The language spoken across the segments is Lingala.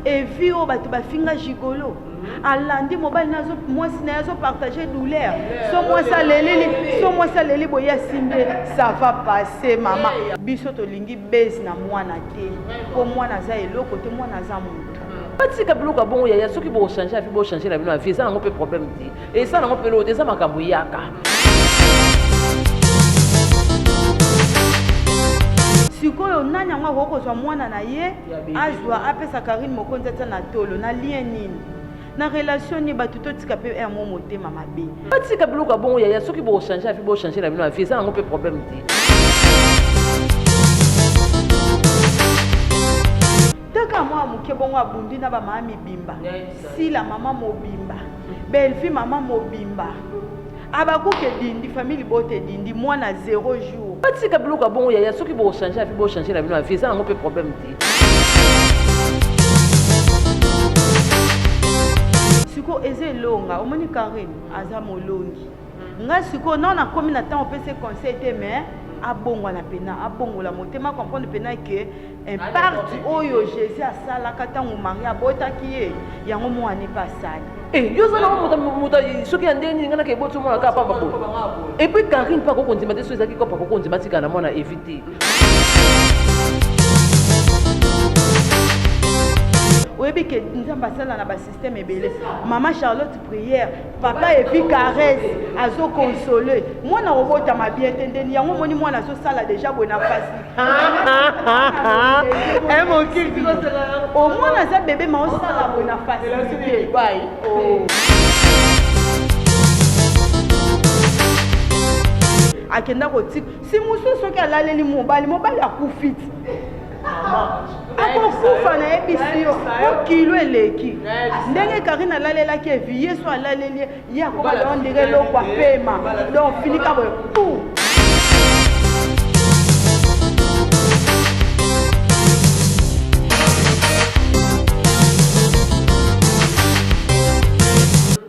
et vie au bato bafinga gigolo alandi mobile nazo moi nazo partager douleur so moi ça leli boya simbe ça va passer maman biso to lingi base na mwana te po mwana za eloko te mwana za muntu patika biloko bon ya soki bo changer afi bo changer la bino afi ça ngo pe problème ti et ça ngo pe lo te ça makambo yaka sikoyo nani yango akokozwa mwana na ye azwa apesa Karine Mokonzi ata na tolo na lien nini na relation ni bato totika pe yango motema mabe patika biloko bon ya soki bo changer afi bo changer la bino afi ça ngo pe problème ti taka moi muke bongo abundi na ba mama bimba si la maman mobimba belle fille maman mobimba abakuke dindi famille bote dindi mwana 0 jour patika biloko bon ya soki bo changer afi bo changer la bino afi ça ngo pe problème ti siko eze longa omoni Karine aza molongi nga siko non na komi na temps opese conseil te mais abongwa na pena abongola motema comprendre pena que impact oyo Jésus asala katango Maria botaki ye yango mwana pas sali yo zana muta soki andeni ngana ke boto mwana ka pamba bo et puis Karine pas ko kondima te so ezaki ko pas ko kondima tika na mwana éviter oyebi ke nzamba sala na ba système ebele maman Charlotte prière papa et puis caresse azo consoler mwana robota mabien tendeni yango moni mwana so sala déjà bona fasi mon kiki au mwana za bébé ma sala bona fasi bye akenda ko tik si muso soki alaleli mobali akufiti akokufa na yebisi yo okilo eleki ndenge Karine alalelaki evi yesu alaleli ye akobala ondire eloko apema donc finika boye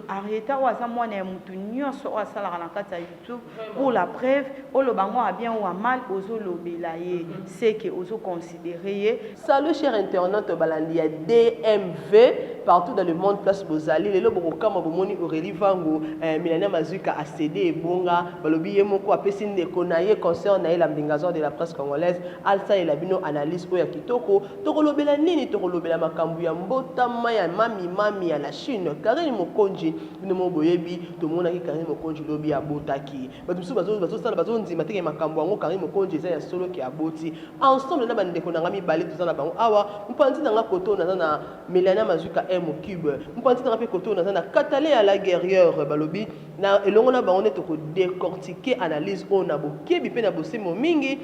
Arieta waza mwana ya mutu nyonso oyo asalaka na kati ya YouTube pour la preuve olobango a bien ou a mal ozolobela ye c'est que ozo considérer ye. Salut chers internautes balandi ya DMV partout dans le monde place bozali lelo bokokama bomoni Aurélie Vangu Milania Mazuka a cédé ebonga balobi ye moko apesi ndeko na ye concert na ye la mbingazon de la presse congolaise alsa et la bino analyse oya kitoko tokolobela nini tokolobela makambu ya mbotama ya mami ya la Chine Karine Mokonzi bino mo boyebi to mona ki Karine Mokonzi lobi abotaki bato musu bazo sala bazo ndima teke makambu yango Karine Mokonzi eza ya solo ki aboti ensemble na bandeko na ngami balé tozana bango awa mpanzi na koto na na Milania Mazuka M cube mpanzi na pe koto na na Katalé à la guerrière balobi na elongo na bango neto ko décortiquer analyse on a bokebi pe na bosemo mingi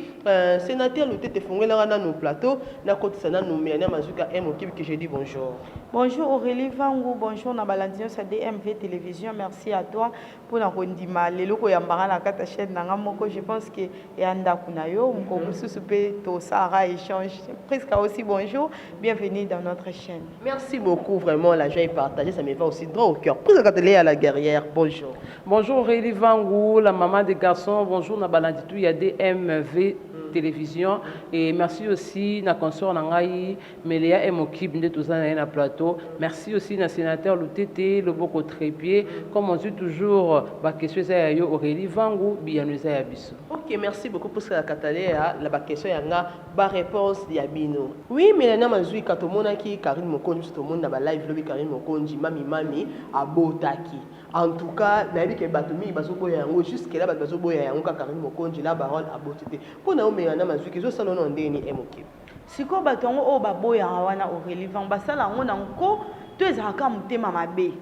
sénateur Lutete fongela na no plateau na kotisana no Milania Mazuka M cube que je dis bonjour. Bonjour Aurélie Vangu, bonjour na balandion sa DMV télévision, merci à toi pour la kondima leloko ya mbara na kata chaîne nanga moko je pense que yanda kuna yo mko mususu pe to Sarah échange presque aussi bonjour, bienvenue dans notre chaîne. Merci beaucoup vraiment la joie est partagée, ça me va aussi droit au cœur. Pour Katalé à la guerrière, bonjour. Bonjour Aurélie Vangu, la maman des garçons, bonjour na balanditu ya DMV télévision et merci aussi na consort nangai Melia et Mokib de tous na plateau. Merci aussi na sénateur Lutete Loboko Trépied comme on dit toujours ba question ça yo Aurélie Vangu bianuza ya biso. OK, merci beaucoup pour la Katalé la ba question yanga ba réponse ya bino. Oui, Milania Mazuka to monaki Karine Mokonzi to mona ba live lobi Karine Mokonzi mami abotaki. En tout cas, nabi ke batumi bazoboya yango jusque là bazoboya yango Karine Mokonzi la parole abotité. Pour na Milania Mazuka zo salon ndeni emoki. Siko batongo o baboya wana Aurélie Vangu basala ngo na nko to ezaka mutema mabe.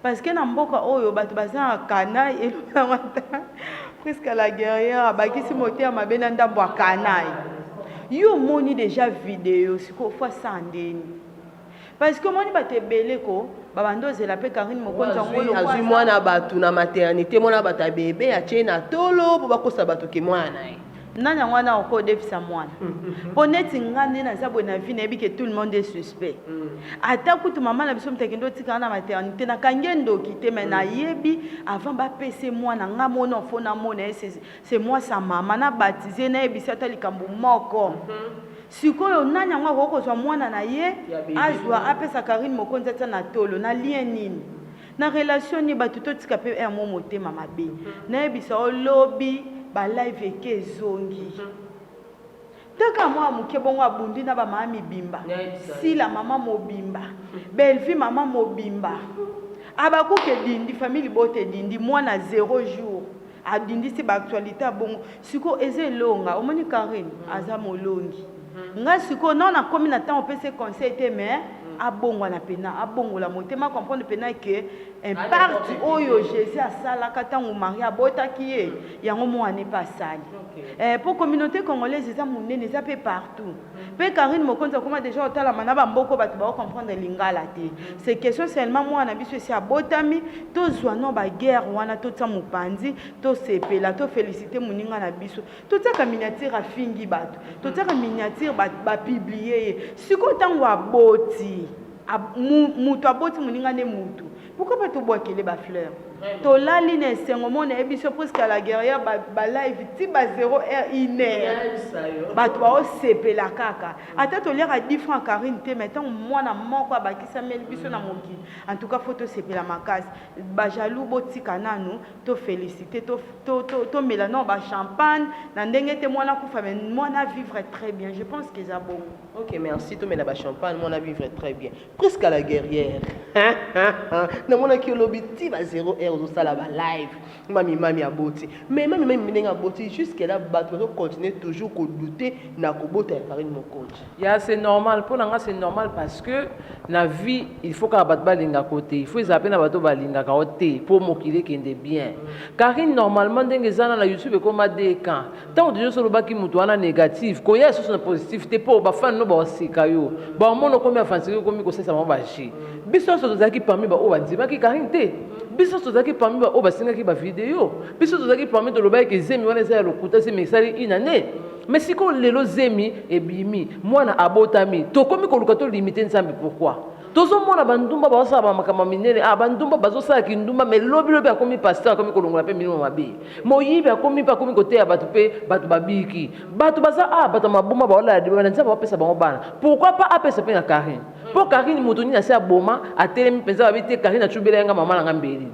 Parce que na mboka oyo bato bazana kana elona mata presque la guerrière bakisi moteur mabe na ndambo akana. Yo moni déjà vidéo siko fois sandeni. Parce que moni bato belé ko babando zela pe Karine Mokonzi ngolo azui mwana batu na maternité mwana bata bébé atie na tolo po bakosa batu ke mwana nana wana oko defisa mwana poneti ngane na zabwe na vie na yebi que tout le monde est suspect ata kutu mama na biso mtekendo tika na maternité na kangendo kite mais na yebi avant ba pese mwana nga mona fona mona c'est moi sa maman na baptisé na yebi sata likambo moko sikoyo nani yango akokozwa mwana na ye azwa apesa Karine Mokonzi atia na tolo na lien nini na relation ni bato totika pe mo motema mabe nayebisa olobi ba live eke ezongi taka mwa muke bongo abundi na ba mama mibimba si la mama mobimba Belvi mama mobimba abakuke dindi famille bote dindi mwana 0 jour adindi si ba actualité bongo siko eze longa omoni Karine aza molongi nga siko na komi na temps opese conseil te mais abongo na pena abongo la motema comprendre pena que un parti oyo Jésus asala katango Maria abotaki ye yango mwana pas sali pour communauté congolaise ça monene ça peut partout pe Karine Mokonzi comment déjà otala mana ba mboko bato ba comprendre lingala te c'est question seulement mwana biso si abotami to zwa no ba guerre wana to tsa mopandi to sepela to féliciter muninga na biso to tsaka miniature afingi bato to tsaka miniature ba publier siko tango aboti mutu aboti muninga ne mutu pourquoi pas to boakele ba fleur to lali ne sengo mona ebiso presque à la guerrière ba live ti ba 0h 1h ba to o sepela kaka ata to lire à 10 francs Karine te mettons mwana moko abakisa mel biso na moki en tout cas photo sepela makasi ba jaloux botika nanu to féliciter to melano ba champagne na ndenge te mwana kufa mais mwana vivre très bien je pense que ça bon. OK, merci to mena ba champagne mwana vivre très bien presque à la guerrière na mwana ki lobi ti ba 0h au sala ba live mami aboti mais mami menga aboti jusqu'à là bato continuer toujours ko douter na ko bota Karine Mokonzi c'est normal pour nga c'est normal parce que la vie il faut ka bato balinga côté il faut zapper na bato balinga ka côté pour mokile kende bien Karine normalement ndenge zana na YouTube comme adeka tant de sur le baki mutu wana négatif ko ya sur positif te pour ba fan no ba sika yo ba mono comme afansi comme ko sesa ba chi biso so zaki parmi ba o ba dima ki Karine te biso tozaki parmi ba o basingaki ba vidéo biso tozaki parmi de loba ke zemi wana za lokuta se message inane mais siko lelo zemi ebimi mwana abotami to komi ko luka to limiter nzambe pourquoi tozo mona bandumba ba osaba makama minene bandumba bazo sala kindumba mais lobi akomi pasteur akomi ko longola pe milimo mabe moyibi akomi pa akomi kote ya batu pe batu babiki batu baza batu mabuma ba ola de banza ba pesa ba bana pourquoi pas apesa pe na Karine pour Karine mutuni na sa boma atelemi penza babite Karine achubela yanga mama na ngambeli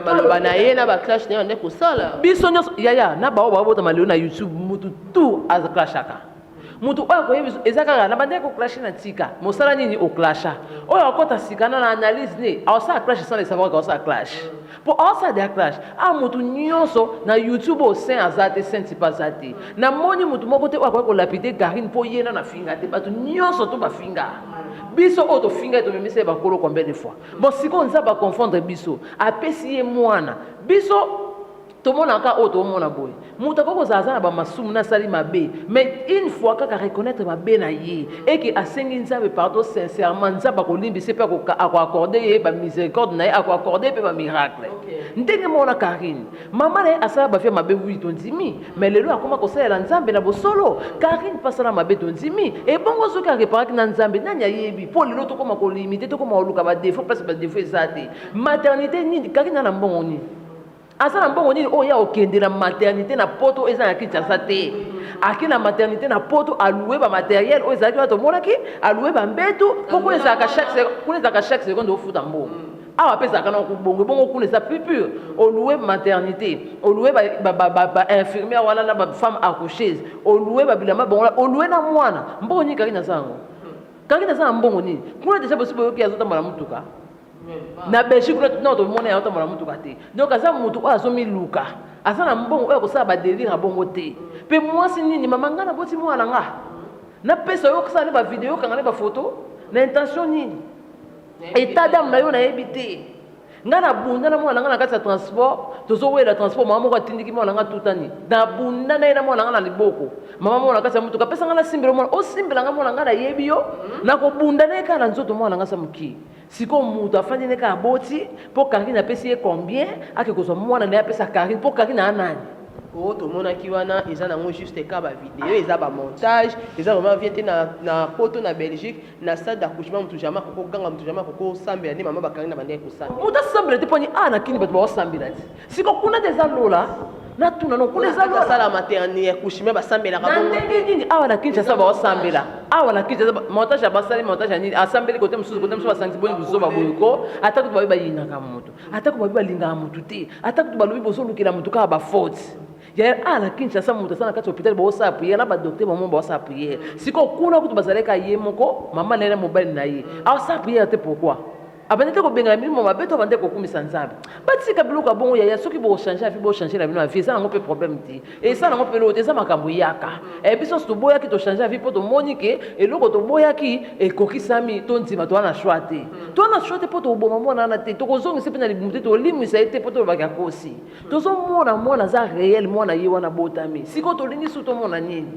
maloba na ye na ba clash na ndeko sala biso nyos yaya na ba bota maleo na YouTube mutu tout az clashaka mutu oyo koyebiso ezaka na bande ko clash na tika mosala nini o clasha oyo akota sikana na analyse ne awsa clash sans le savoir awsa clash pour awsa de clash mutu nyonso na YouTube au sein azate senti pasate na moni mutu moko te ko lapide Karine po yena na finga te batu nyonso to ba finga biso auto finga to memisa ba kolo combien de fois bon siko nza ba confondre biso apesi mwana biso tout le monde a encore autre monde boy mutako ko zaza na ba masumu na sali mabe mais une fois ka reconnaître mabe na ye et que asengi nzabe pardon sincèrement nzaba ko limbi c'est pas ko accorder ba miséricorde na ko accorder pe ba miracle ndenge mona Karine mama na asala ba fia mabe oui tondimi mais lelo akoma ko sala nzambe na bosolo Karine pasala mabe tondimi et bongo zo ka réparer na nzambe nanya yebi pour lelo to koma ko limiter to koma oluka ba défaut parce ba défaut ezate maternité ni Karine na mbongo ni asala mbongo nini oya okende na maternité na poto eza na Kinshasa te aki na maternité na poto alouer ba matériel o ezaki bato monaki alouer ba mbetu poko ezaka chaque seconde au futa mbongo awa pesa kana ko bongo kuna ça plus pur o louer maternité o louer ba infirmière wana na ba femme accoucheuse o louer ba bilama bongo o louer na mwana mbongo ni Karine sango Karine sango mbongo ni kuna déjà possible ki azota mala mutuka na Belgique non to mona ya to mala mutuka te donc aza mutu azomi luka aza na mbongo oyo ko sala ba délire na bongo te pe moi si nini mama ngana boti mwana nga na pesa yo ko sala ba vidéo kanga ba photo na intention nini état d'âme na yo na yebite ngana bunda na mwana nga na kati ya transport tozo wela transport mama moko atindiki mwana nga tutani na bunda na mwana nga na liboko mama mwana kati ya mutuka pesa nga na simbelo mwana o simbela nga mwana nga na yebi yo na ko bunda na kala nzoto mwana nga samuki siko mutu afandi neka aboti pour Karine apesi ye combien ake kozwa mwana na apesa Karine pour Karine anani to mona ki wana eza nango juste ka ba vidéo eza ba montage eza vraiment vient na poto na Belgique na salle d'accouchement mutu jamais ko ganga mutu jamais ko sambela ni mama ba Karine bande ko sambela mutu sambela te poni na kini bato ba sambela siko kuna déjà lola na tuna no kuna za lola sala maternité accouchement ba sambela ka bongo nini awa na Kinshasa ba sambela awa na Kinshasa montage ba sali montage ni assemblée côté mususu côté mususu ba santi boyi buzo ba boyiko atako ba ba yina ka moto atako ba ba linga moto te atako ba lobi bozo lukila moto ka ba faute ya ala Kinshasa moto sana kati hôpital ba osa appuyer na ba docteur ba mo ba osa appuyer siko kuna kutu bazaleka ye moko mama nene mobile na ye a osa appuyer te pourquoi abandete ko benga mimi mama beto bande ko kumisa nzambe batika biloko bongo ya soki bo changer afi bo changer la bino afi ça ngo pe problème ti et ça ngo pe lo te ça makambo yaka et biso to boya ki to changer afi po to monike et loko to boya ki e kokisami to nzima to na choite to na choite po to bo mama na te to ko zongi sepena libumte to limu sa ete po to ba kosi to zo mona za réel mona ye wana botami siko to lingi su to mona nini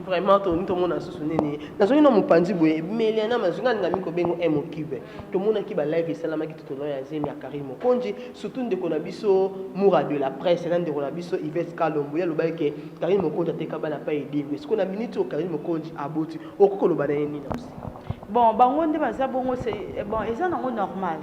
vraiment to mona susu nini nazongi na mopanzi boye Meliana mazunga ngami ko bengo emo kibe to mona ki ba live salama ki to ya zemi ya Karim Mokonzi surtout ndeko na biso moura de la presse na ndeko na biso Yvette Kalombo ya loba ke Karim Mokonzi ateka bana pa edingo est-ce qu'on a minute au Karim Mokonzi aboti okoko loba na nini na aussi bon bango nde baza bongo c'est bon et ça nango normal.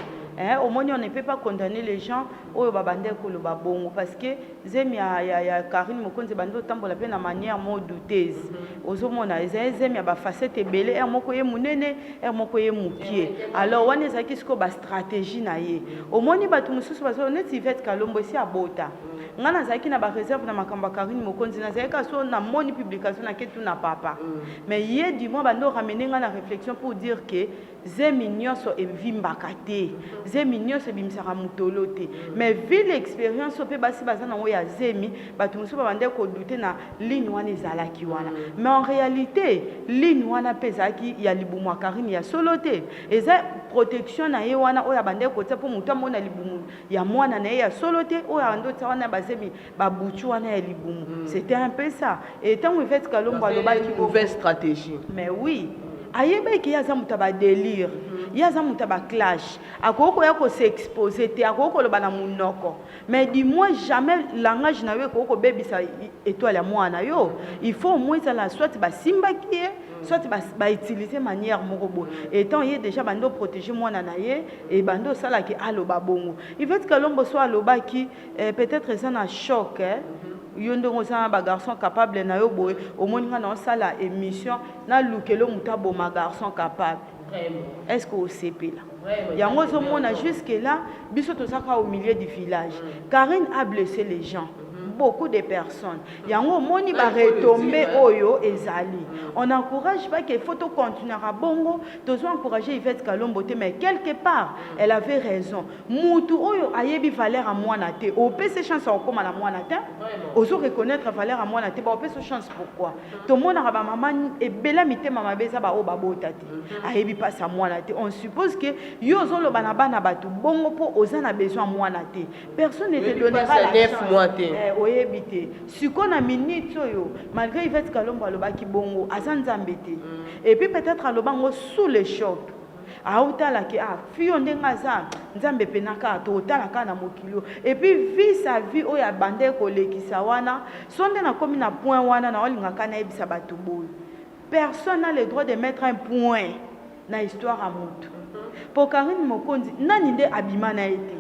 Au moins, on ne peut pas condamner les gens au babande koloba bongo parce que zemi ya Karine Mokonzi bando tambola pe na manière mo douteuse. Ozomona zemi ya ba facette belé er moko ye munene er moko ye mukie. Alors on ezaki siko ba stratégie na ye. Au moins batu mususu baso net Yvette Kalombo si abota. Ngana zaki na ba réserve na makamba Karine Mokonzi na zaka so na moni publication na ketu na papa. Mais hier du mois bando ramener ngana réflexion pour dire que zemi nyonso evimbaka te. Zemi nyonso bimsaka mutolo te. Mais vu l'expérience pe basi bazana ngo ya zemi batu mususu bande ko douter na ligne wana ezalaki wana. Mais en réalité ligne wana pezaki ya libumu Karine ya solote. Eza protection na ye wana oya bande ko tsa po mutu amona libumu ya mwana na ye ya solote oya ndo tsa wana bazemi babuchu wana ya libumu. C'était un peu ça. Et tant Yvette Kalombo alobaki mauvaise stratégie. Mais oui. Ayebe ki yaza mutaba délire yaza mutaba clash akoko ya ko s'exposer te akoko lo bana munoko mais du moins jamais langage na we ko bebisa étoile ya mwana yo il faut au moins ça la soit ba simba ki soit ba utiliser manière moko bo étant yé déjà bando protéger mwana na ye et bando sala ki aloba bongo il veut que l'homme soit aloba ki peut-être ça na choc yondo ngosana ba garçon capable na yo boy au moninga na sala émission na lukelo mutabo ma garçon capable est-ce que au CP là yango zo mona jusque là biso to saka au milieu du village Karine a blessé les gens beaucoup de personnes yango moni ba retomber oyo ezali on encourage pas qu'il faut to continuer à bongo to encourager Yvette Kalombo te mais quelque part elle avait raison mutu oyo ayebi valeur à mwana te au pese chance au comme na mwana te ozo reconnaître valeur à mwana te ba au pese chance pourquoi to mona ba maman e bela mite mama beza ba o ba bota te ayebi pas sa mwana te on suppose que yo zo lo bana bana batu bongo po ozana besoin mwana te personne ne te donnera la chance oyebite siko na minute oyo malgré Yvette Kalombo alobaki bongo azanzambe te et puis peut-être alobango sous le choc autala ki fiyo ndenga za nzambe penaka to otalaka na mokilo et puis vie sa vie oya bande ko lekisa wana sonde na komi na point wana na olingaka na ebisa batu boy personne n'a le droit de mettre un point na histoire à mutu pour Karine Mokonzi nani nde abima na été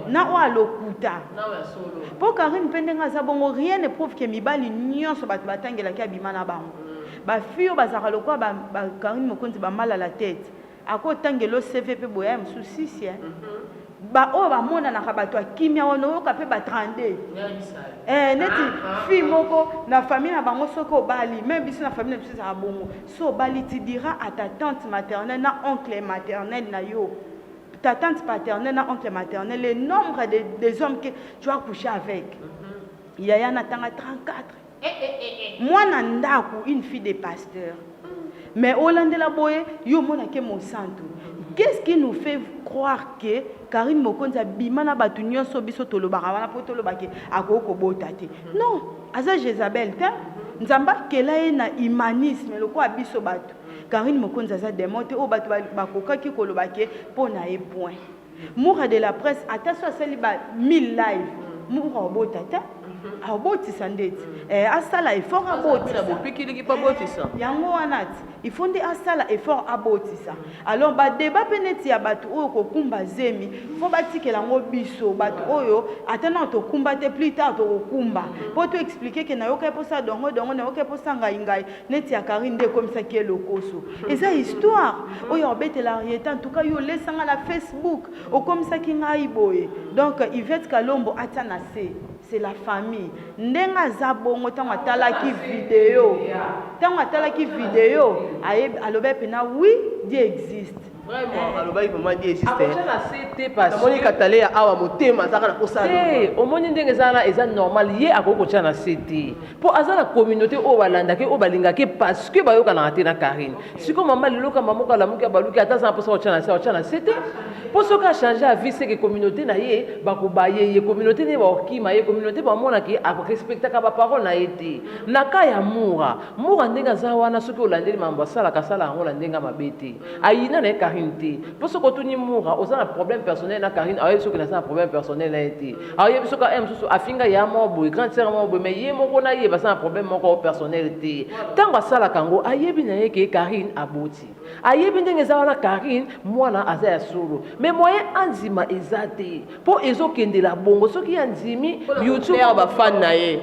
na o alokuta pour Karine pendenga za bongo rien ne prouve que mibali nyonso batu batangela ki abima na bango ba fiyo bazaka lokwa ba Karine Mokonzi ba mal à la tête ako tangelo CVP boya msusi si ba o ba mona na bato kimia wono ka pe ba 32 neti fi moko na famille na bango soko bali même biso na famille biso za bongo so bali ti dira à ta tante maternelle na oncle maternel na yo ta tante paternelle na oncle maternel le nombre des hommes que tu as couché avec il y a na tanga 34 moi na ndako une fille de pasteur mais Hollande la boye yo mona ke mon santo qu'est-ce qui nous fait croire que Karine Mokonzi bimana batu nyonso biso tolobaka wana po tolobaki akoko bota te non aza Jézabel te nzamba kelaye na humanisme loko abiso batu Karine Mokonzi aza démonté o batu bakokaki kolobaki po na e point moura de la presse attention à celle ba 1000 live moura bota te abotisa ndeti asala effort abotisa bopikiliki pa botisa yango wana ti il faut nde asala effort abotisa alors badeba mpe neti ya bato oyo kokumba zemi fo batikela yango biso bato oyo ata na tokumba te plus tard tokokumba mpo to explike ke nayokai mposa dongo nayokai mposa ngai neti ya Karine nde ekomisaki ye lokoso eza histoire oyo obetela arieta en tout cas yo lesanga na Facebook okomisaki ngai boye donc Yvette Kalombo ata na se c'est la famille ndenga aza bongo ntango atalaki video alobi pena oui Dieu existe vraiment alobi maman Dieu existe na c'était pas namoni katale ya awa motema azaka na kosa omoni ndenge eza normal ye akokotia na CT po aza na communauté oyo balandaki oyo balingaki parce que bayokanaka te na Karine siko mama liloka mama okalamuki abaluki ata aza na mposa kotia na CT po soki achange avi seke communauté na ye bakobaye ye communauté ne baokima ye communauté bamonaki arespectaka baparole na ye te na ka ya mura ndenge aza wana soki olandeli mambo asalaka asala yango na ndenge mabe te ayina na ye Karine te po soki otuni mura oza na problème personnel na Karine ayebi soki naza na problème personnel na ye te ayebi soki mosusu afinga ya moko boye grande sœur moko boye mais ye moko na ye baza na problème moko personnel te ntango asalaka yango ayebi na ye ke Karine aboti ayebi ndenge eza wana Karine mwana aza ya solo mais moyen anzima eza te po ezokendela bongo soki ya ndimi YouTube bafan na ye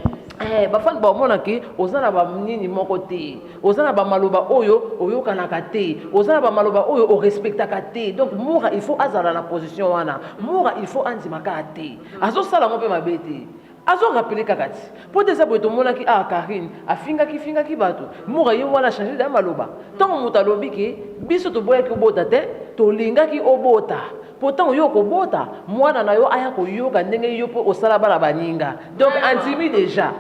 bafani baomonaki oza na banini moko te oza na bamaloba oyo oyokanaka te oza na bamaloba oyo orespectaka te donc mura il faut azala na position wana mura il faut andimaka te azosala ngo mpe mabe te azorapele kaka ti mpo te eza boye tomonaki Karine afingaki bato mura ye wana change da maloba ntango moto alobi ke biso toboyaki obota te tolingaki obota pourtant oyo kobota mwana na yo aya koyoka ndenge yo po osala bana baninga donc andimi déjà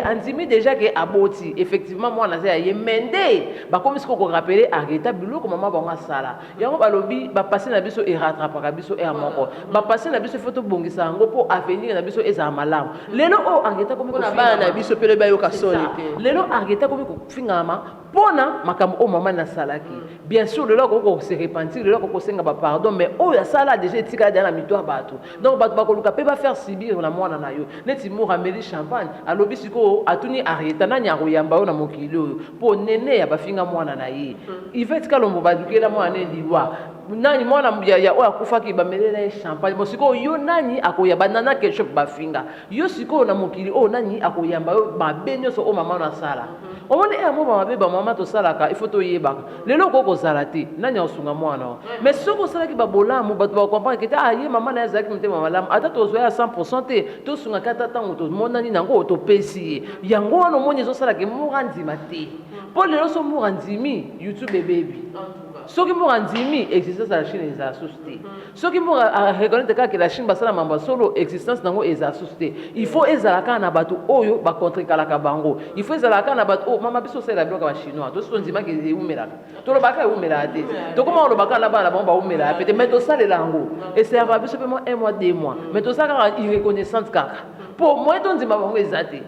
andimi déjà ke aboti effectivement mwana za ye mende bakomi siko ko rappeler arrêta biloko mama bango asala yango balobi bapase na biso e rattrapaka biso e moko bapase na biso photo bongisa yango po avenir na biso eza malamu lelo o arrêta komi ko bana na biso pele bayoka soni te lelo arrêta komi ko fingama pona makambo o mama na salaki bien sûr lelo ko se repentir lelo ko senga ba pardon mais oyo asala déjà etika dans la mito bato donc bato bakoluka pe ba faire subir na mwana na yo neti mura meli champagne alobi siko atuni arrêta na nyako yamba yo na mokili oyo po nene ya bafinga mwana na ye Yvette Kalombo badukela mwana liwa nani mwana ya oyo akufaki bamelela champagne bo siko yo nani akoya banana ketchup bafinga yo siko na mokili oyo nani akoyamba yo babenyo so o mama na sala omoni mo mabe ba mama to salaka il faut to yebaka lelo koko sala te nani osunga mwana mais soko salaki ba bolamu bato ba comprendre que ye mama na ezaki mtema malamu ata to zoya 100% te to sunga kata tango to monani nango to pesi yango wana omoni zo salaki mura ndima te po lelo so mura ndimi YouTube baby soki mura ndimi existence la Chine eza société soki mura reconnaître que la Chine basala mamba solo existence nango eza société il faut ezalaka na bato oyo ba contre kalaka bango il faut ezalaka na bato mama biso sala bloka ba chinois to so ndima ke umelaka to lobaka umela te to koma lobaka na bana bomba umela peut-être mais to sala lango et c'est va biso paiement 1 mois 2 mois mais to sala irreconnaissante kaka pour moi to ndima bango ezate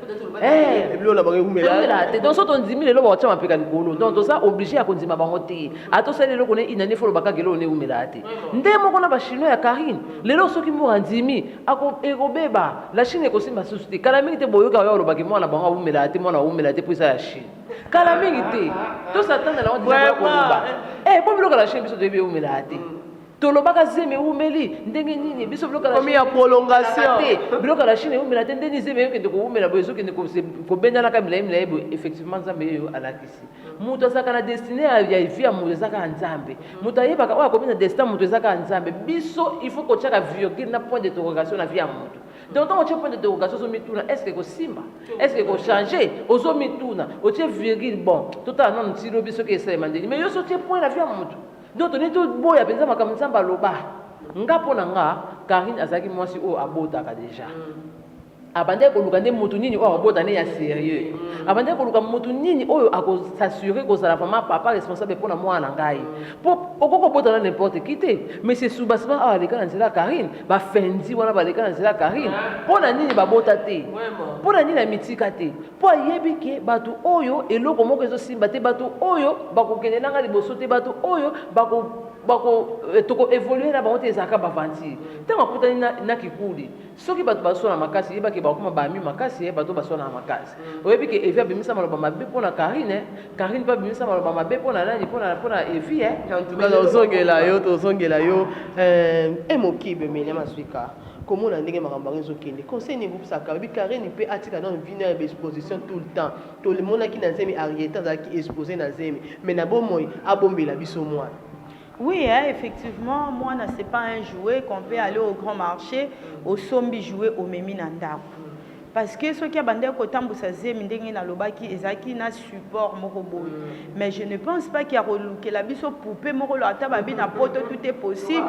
ebilo ba umela te donc so to ndimi lelo ba chama peka likolo donc to ça obligé à kondima bango te ato sala lelo kone inane folo baka gelo ne umela te nde moko na ba chinois ya Karine lelo soki mo andimi ako ekobeba la Chine ko simba société kala mingi te boyoka yo lobaki mwana bango umela te mwana umela te puisa ya Chine kala mingi te to satana la on dit ko loba po biloka la Chine biso de umela te tolobaka zeme umeli ndenge nini biso biloka la Chine ya prolongation biloka la Chine umela te ndenge zeme yo kende ko umela boyo soki ko benda na kamila imela effectivement nzambe yo alakisi muto saka na destiné ya via muto saka nzambe muto yebaka wa ko benda destin muto saka nzambe biso il faut ko chaka virgule na point d'interrogation na via muto donc tant que tu point d'interrogation so mituna est-ce que ko simba est-ce que ko changer ozo mituna o tie virgule bon tout à non tiro biso ke esa mandeli mais yo so tie point na via muto donc on est tout boya penza makambo nzamba loba nga pona nga Karine azaki mwasi o abotaka déjà abandé koluka nde mutu nini oyo abota ne ya sérieux abandé koluka mutu nini oyo s'assurer que ça vraiment papa responsable pour na mwana ngai po okoko bota na n'importe qui te mais c'est soubasement ah les kana nzela Karine ba fendi wana ba les kana nzela Karine pona nini ba bota te pona nini na mitika te po yebi ke batu oyo eloko moko ezo simba te batu oyo bakokende nanga liboso te batu oyo bako toko évoluer na bango te ezaka bavanti ntango akutani na kikuli soki bato basona makasi yebaki bakoma bami makasi bato basona makasi oyebi ke Evi abimisa maloba mabe mpona Karine mpe abimisa maloba mabe mpona nani mpona Evi tozongela yo emokibe mene maswika komona ndenge makambo yango ezokende conseil ni ngupusaka babi Karine mpe atika dans une exposition tout le temps tolemonaki na nzemi Arieta azalaki exposé na nzemi mais na bomoi abombela biso mwana. Oui, hein, effectivement, moi, ce n'est pas un jouet qu'on peut aller au grand marché, au sombi jouer au Memi Nandako. Parce que ce qui a bandé côté Mboussaze, Mindenge na Lobaki, Ezaki na support morobo. Mais je ne pense pas qu'il y a relouqué la biso poupée morolo atababi na poto tout est possible.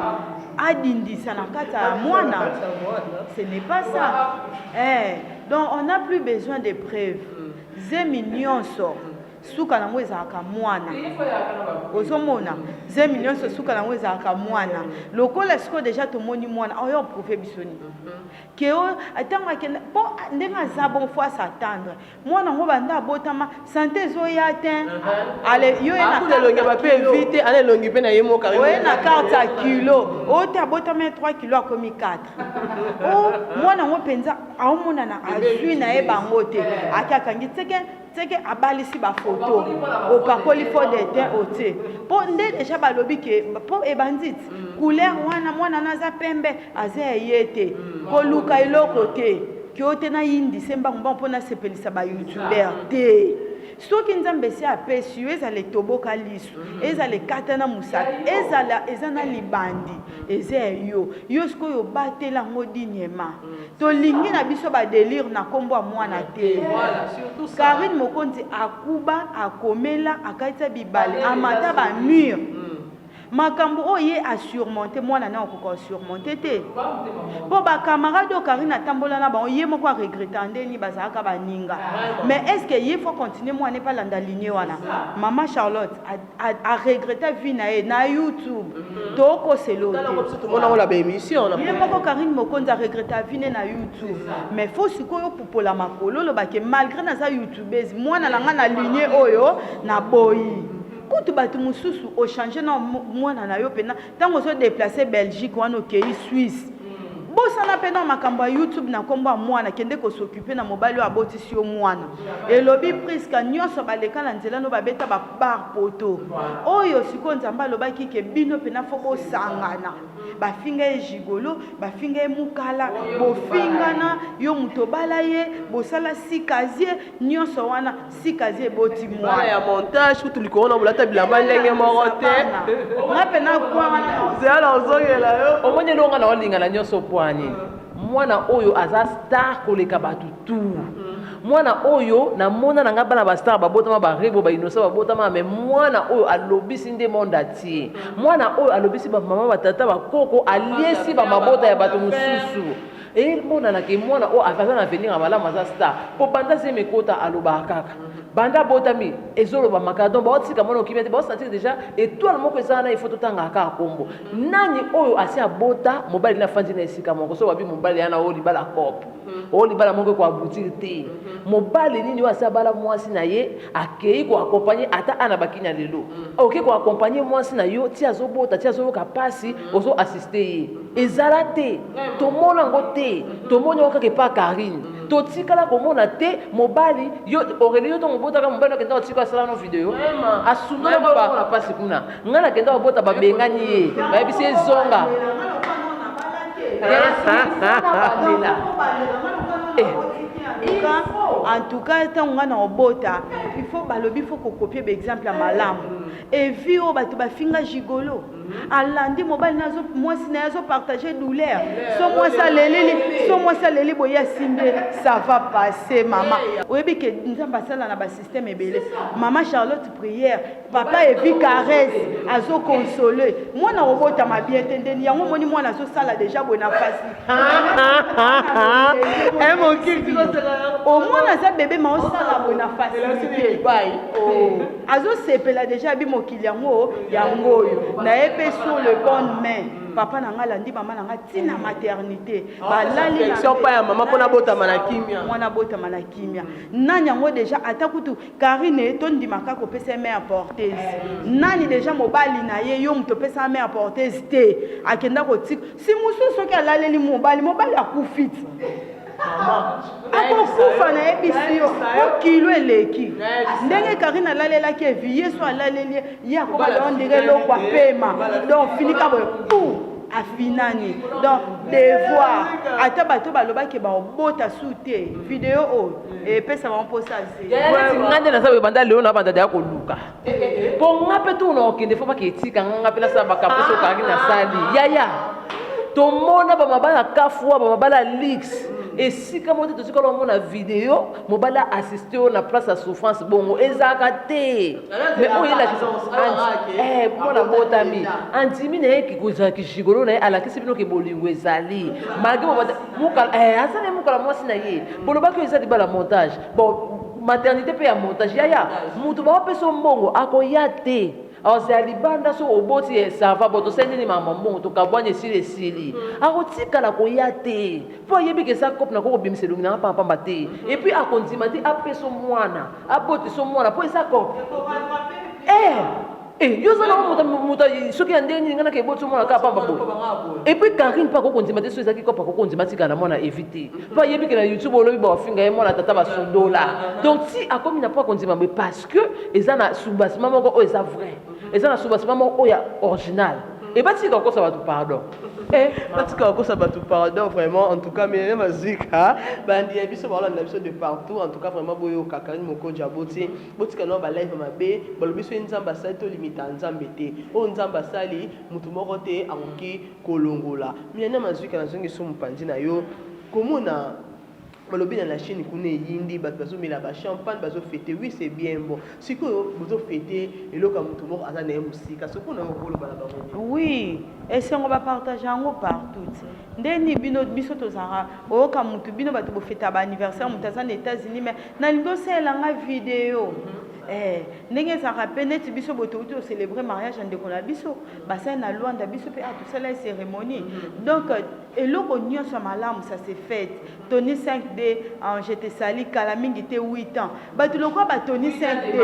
Adindi sanakata moana. Ce n'est pas ça. Donc on n'a plus besoin de preuves. Zemi nyonso. Suka na mweza aka mwana ozomona 10 millions so suka na mweza aka mwana lokola siko déjà tomoni mwana oyo prouver bisoni ke o atanga ke po ndenga za bon fois s'attendre mwana ngo banda botama santé zo ya ten ale yo na longi ba pe vite ale longi pe na yemo Karine oyo na carte à kilo o ta botama 3 kilos akomi 4 o mwana ngo penza aomona na azui na e bango te akakangi teke abalisi ba photo au pakoli fo de teint ote po nde déjà balobi ke po e bandit couleur wana mwana naza pembe aze yete ko luka eloko te ki ote na yindi semba ngomba mpona sepelisa ba youtuber te soki nzambe si apesi yo ezala etoboka lisu ezala ekata na musaka eza na libandi eza yo sikoyo batela yango dinyema tolingi na biso badelire na nkombo ya mwana te Karine Mokonzi akuba akomela akaita bibale amata bamure makambo oye asurmonte mwana na okoko surmonte te po bacamarade o Karine atambola na bango ye moko aregreta ndeni bazalaka baninga mais est-ce que ye faut continuer mwana pa landa ligne wana maman Charlotte a regreta vie na ye na YouTube toko selo ye moko Karine Mokonzi a regreta vie na YouTube mais faut sikoyo popola makolo lo bake malgré na za YouTubeuse mwana langa na ligne oyo na boyi Quand batu mususu o changer na mwana na yo pena tango so déplacer Belgique wana okei Suisse bosana pena makambo ya YouTube na kombo mwana kende ko s'occuper na mobali wa botisi yo mwana elobi priska nyonso baleka na nzela no babeta ba bar poto oyo siko nzamba lobaki ke bino pena foko sangana bafinga ejigolo bafinga mukala bofingana yo mutobala ye bosala sikazie nyonso wana sikazie boti mwana ya montage kutu likona bulata bilamba ndenge moko te nga pena kwa wana zela ozongela yo omonye longa na olinga na nyonso poani mwana oyo aza star koleka batu tu mwana oyo na mona na ngaba na ba star babotama ba rebo ba inosa babotama mais mwana oyo alobisi nde monde atie mwana oyo alobisi ba mama batata ba koko aliesi ba mabota ya bato mususu et mona na ke mwana oyo afasa na venir abala maza star po banda se mekota aloba kaka banda botami ezoloba makadon ba otika mwana okimete ba osati déjà étoile moko ezana il faut totanga ka kombo nani oyo asi abota mobali na fandi na esika moko so babi mobali yana o libala cop o libala moko ko aboutir te mobali nini wa sabala mwasi na ye akei ko accompagner ata ana bakinya lelo oke ko accompagner mwasi na yo ti azobota ti azoyoka pasi ozo assister ye ezala te tomona ngo te tomoni oka ke pa Karine totikala komona te mobali yo Aurélie yo to mobota ka mobali kenda otika sala no video asuna ba na pasi kuna ngana kenda obota babengani ye bayebisi ezonga en tout cas tant on a obota il faut balobi faut copier par exemple à malam et vie au bato ba finga gigolo alandi mobile nazo moi sinazo partager douleur so moi ça leli boya simbe ça va passer maman oyebi ke nzamba sala na ba système ebele maman Charlotte prière papa evi caresse azo consoler moi na robota ma bien tendeni yango moni moi nazo sala déjà bona fasi mon kiki au moins naza bébé ma sala bona facilité azo sepela déjà bi mokili yango na epé sur le bon main papa na nga landi mama na nga tina maternité balali na pas ya mama pona bota manakimia mwana bota manakimia nani yango déjà atakutu Karine tondi makako pesa mère porteuse nani déjà mobali na ye yo mto pesa mère porteuse te akenda ko tik si musu soki alaleli mobali akufit akokufa na yebisi yo okilo eleki ndenge Karine alalelaki evi yesu alaleli ye akoba ondire lokwa pema donc finika boye afinani donc devoir ata bato balobaki baobota su te video oyo epesa bamposa ngande na sabe banda leo na banda ya koluka po ngape tu na okende fo baketika ngape na saba kaposo kangi na sali yaya tomona bamabala kafua bamabala leaks esika moto tozikola mona video mobala assister na place à souffrance bongo ezaka te mais oyo la mona botami andimi na yeki kuza kishigolo na alakisi bino ke bolingo ezali malgré mokala asane mokala mwasi na ye bolobaki ezali bala montage bon maternité pe ya montage yaya mutu ba peso mbongo akoya te azali banda so oboti ça va boto sendini mama mbongo to kabwanye sili akotikala koya te po yebi ke sa kop na ko bimiselungi na papa mbate et puis akondima ti apeso mwana aboti so mwana po sa kop yo zana muta soki andeni ngana ke boti mwana ka pamba bo et puis Karine pa ko kondima te so ezaki kopa ko kondima tika na mwana éviter po yebi ke na YouTube olobi ba finga ye mwana tata ba sondola donc si akomi na pa kondima mais parce que ezana subasima moko o eza vrai ezana subasima moko oya original et batika ko ça va tout pardon batika ko ça va tout pardon vraiment en tout cas mais mazika bandi biso ba la biso de partout en tout cas vraiment boyo Karine moko jaboti botika no ba live mabe balobiso nzamba sali to limita nzambe te o nzamba sali mutu moko te akoki kolongola mina mazika na zongi so mpandi na yo komona balobi na la Chine kune yindi bato bazomela ba champagne bazo fêter oui c'est bien bon siko bazo fêter eloka mutu moko azana ya musika soko na ngolo bala ba oui et si on va partager en partout ndeni bino biso tozara oka mutu bino bato bo fêter ba anniversaire mutazana États-Unis mais na lindo sela nga vidéo ndenge ezaka pe neti biso botouti océlébrer mariage ndeko na biso basali na Luanda biso mpe atosala cérémonie donc eloko nyonso ya malamu ça s'est fait Tony 5D j'étais sali kala mingi te 8 ans bato lokwa ba Tony 5D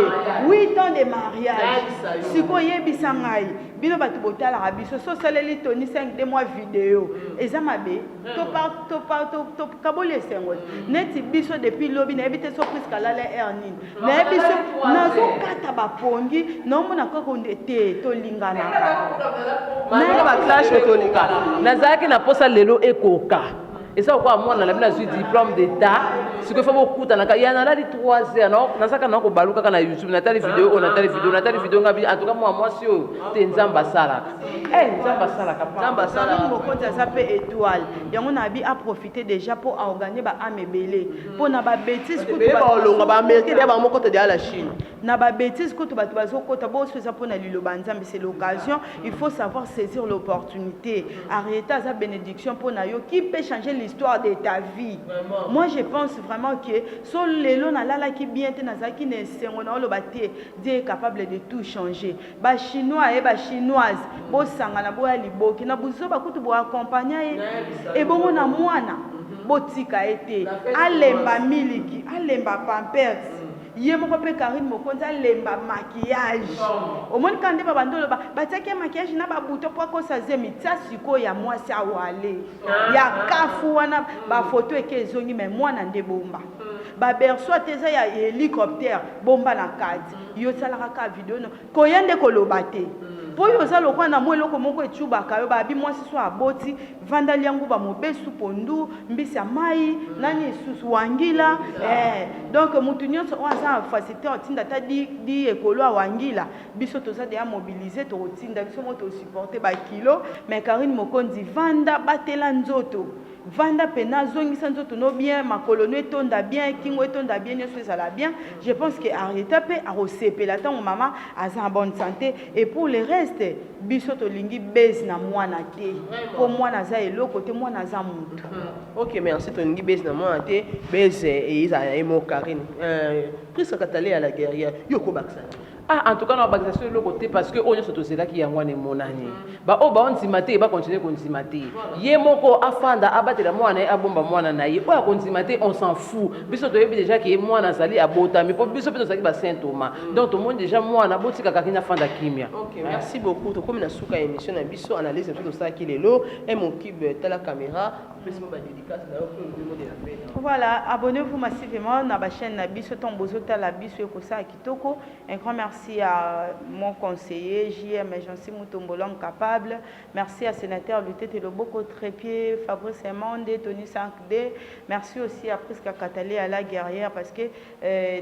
8 ans de mariage siko yebisa ngai bino bato botalaka biso so saleli Tony 5D moi vidéo eza mabe to kaboli esengo neti biso depuis lobi na yebi te so prise kalala ernine na yebi biso nazokata bapongi naomona kaka onde te tolinganaka nazalaki na posa lelo ekoka eza kwa mwana na bina zui diplôme d'état siko fa bokuta na ya na lali 3 heures nazaka na ko baluka kana YouTube na tali vidéo ngabi en tout cas moi si te nzamba sala nzamba sala kapa nzamba sala mokonza za pe étoile yango na bi a profiter déjà pour organiser ba amebele pour na ba bêtise ko ba longa ba américain ya ba moko te de la Chine na ba bêtise ko to bato bazokota bo so za pour na liloba nzambe c'est l'occasion il faut savoir saisir l'opportunité arrêter za bénédiction pour na yo qui peut changer l'histoire de ta vie. Vraiment. Moi je pense vraiment que sur les lots na lala qui bien te nazaki ne sengo na lo baté Dieu est capable de tout changer. Ba chinois et ba chinoise bo sangana bo ya liboki na buzo ba kutu bo accompagner et bongo na mwana botika été alemba miliki alemba pampers ye moko pe Karine mokonza lemba maquillage au monde quand nde babandolo batiaki maquillage na babuto po ko sazemi tia siko ya mwasi awale ya kafu wana ba photo eke ezongi mais mwana nde bomba ba berso teza ya hélicoptère bomba na kati yo salaka ka video no koyende kolobate po yo za lokwa na mo eloko moko etubaka yo ba bi mwasi so aboti vanda liangu ba mobesu pondu mbisi ya mai nani susu wangila donc mutu nyonso oza facilité otinda ta di ekolo wangila biso toza de mobiliser to otinda biso mo to supporter ba kilo mais Karine Mokonzi vanda batela nzoto vanda pena zongisa nzoto no bien makolo no etonda bien kingo etonda bien nyoso ezala bien je pense que Arieta pe a resepela tant maman aza en bonne santé et pour le reste biso to lingi base na mwana te pour mwana za eloko te mwana za mutu. OK, merci to lingi base na mwana te base et isa emo Karine Prisca Katale à la guerrière yoko baksana. En tout cas, on va passer le côté parce que on est surtout là qui y a moins de mon année. Bah, on s'y maté, bah continuer qu'on s'y maté. Yemoko afanda abattre la moine et abomba moine naïe. Ou à continuer, on s'en fout. Biso to yebi déjà qui est moine sali abota, mais pour biso peut-être ça Saint Thomas. Donc tout le monde déjà moine aboti kakakina fanda kimia. OK, merci beaucoup. To comme na suka émission na biso analyse tout ça qui est là et mon cube la caméra. Voilà, abonnez-vous massivement dans la chaîne Nabiso Tombozota la Biso et Kosa Kitoko. Un grand merci à mon conseiller JM Jansi Mutombolom capable. Merci à sénateur Lutet et le Boko Trépied, Fabrice Monde, Tony 5D. Merci aussi à Prisca Katale à la guerrière parce que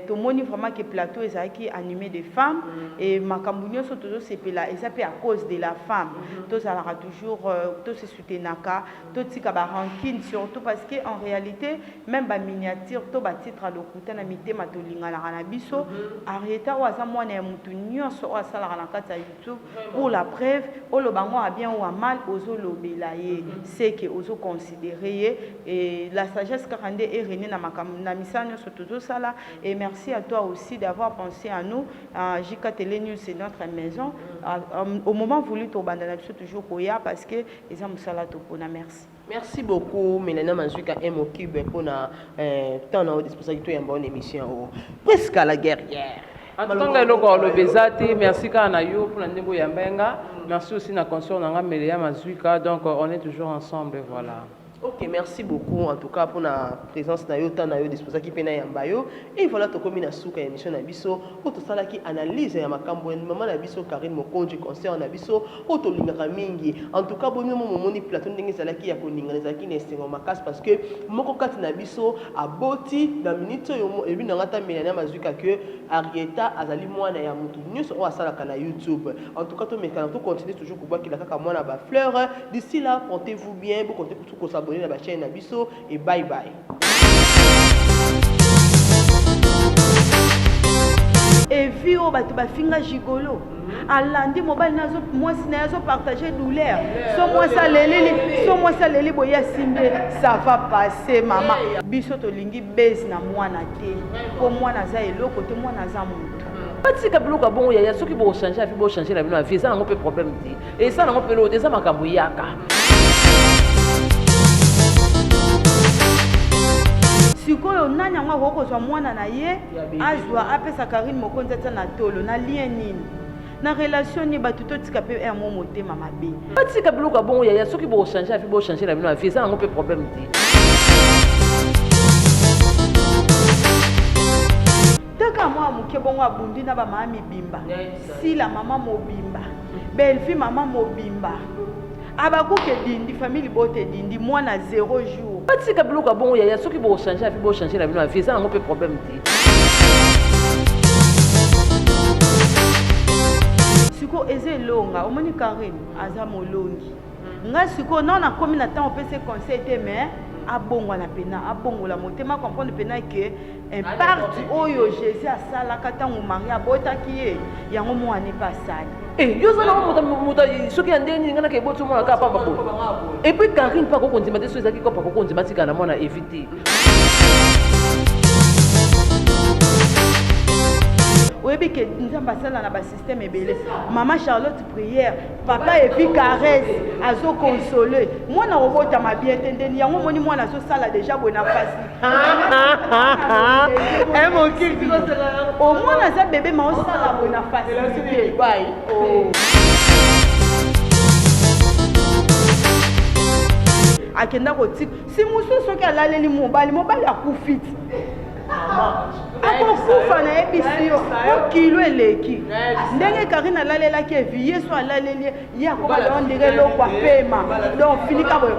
tout le monde vraiment que plateau est qui animé des femmes et Makambounio sont toujours c'est là et ça peut à cause de la femme. Tous ça toujours tous se soutenaka, tous ces cabarans surtout parce que en réalité même ba miniature to ba titre lokuta na mitema to lingala na biso Arieta waza mwana ya mutu nyonso o sala na kata YouTube pour la preuve o lo bango a bien ou a mal ozo lobela ye c'est que ozo considérer et la sagesse karande et René na makambo na misano surtout ça là et merci à toi aussi d'avoir pensé à nous JK Télé News c'est notre maison au moment voulu to bandana biso toujours koya parce que ils ont musala to pona merci beaucoup Mélania Mazuka et mon cube pour na temps na disponibilité en bonne émission presque à la guerrière. En tout cas le bezati merci kana yo pour ndembo ya mbenga merci aussi na consort na Mélania Mazuka donc on est toujours ensemble voilà. OK, merci beaucoup en tout cas pour la présence na yo temps na yo disponibilité qui pena yamba yo et voilà to komi na suka émission na biso pour to sala ki analyse ya makambo maman na biso Karine Mokonzi concert na biso o to lingaka mingi en tout cas bonne momoni plateau ndenge sala ki ya ko ninga ezaki na esengo makasi parce que moko kati na biso aboti na minute yo ebi na ngata Mélania Mazuka que Arieta azali mwana ya mutu nyonso o asala kana YouTube en tout cas to mekana to continuer toujours ko baki la kaka mwana ba fleur d'ici là portez-vous bien vous comptez pour s'abonner à la chaîne Nabiso et bye bye. Et vu au batu ba finga gigolo. Alandi mobile nazo moi nazo partager douleur. So moi ça leli boya simbe ça va passer maman. Biso to lingi base na mwana te. Ko mwana za eloko te mwana za mutu. Parce que bloka bon ya ceux qui vont changer la vie vont changer la vie na vie ça on peut problème et ça on peut l'autre ça makambo yaka. Sikoyo nani angwa kokozwa mwana na ye azwa apesa Karine Mokonzi na tolo na lien nini na relation ni batu to tika pe un moment motema mabe parce que bloka bon ya ceux qui vont changer la vie vont changer la vie na vie ça on peut problème taka moi muke bongo abundi na ba mama bimba si la maman mobimba belle fille maman mobimba abakuke dindi famille bote dindi mwana 0 jour parce que bloka bon ya ceux qui vont changer la vie vont changer la vie na vie ça on peut problème siko eze longa omoni Karine aza molongi nga siko non na komi na temps on peut se conseiller mais abongwa na pena abongola motema comprendre pena que un parti oyo Jésus asala katango Maria botaki ye yango mo ane pas sali yo zana muta soki andeni ngana ke botu mo ka pamba bo et puis Karine pas ko konzima te so ezaki ko pas ko konzima tika na mona éviter oyebi ke nzamba sala na ba système ebele maman Charlotte prière papa et puis caresse azo consoler mwana obota mabien tendeni yango moni mwana azo sala déjà bona fasi mon kiki au mwana za bébé ma osala bona fasi bye akenda kotik si mususu soki alaleli mobali akufiti akokufa nayebisi yo okilo eleki ndenge Karine alalelaki evi ye so alaleli ye akoba leo ndenge eloko apema donc finika boye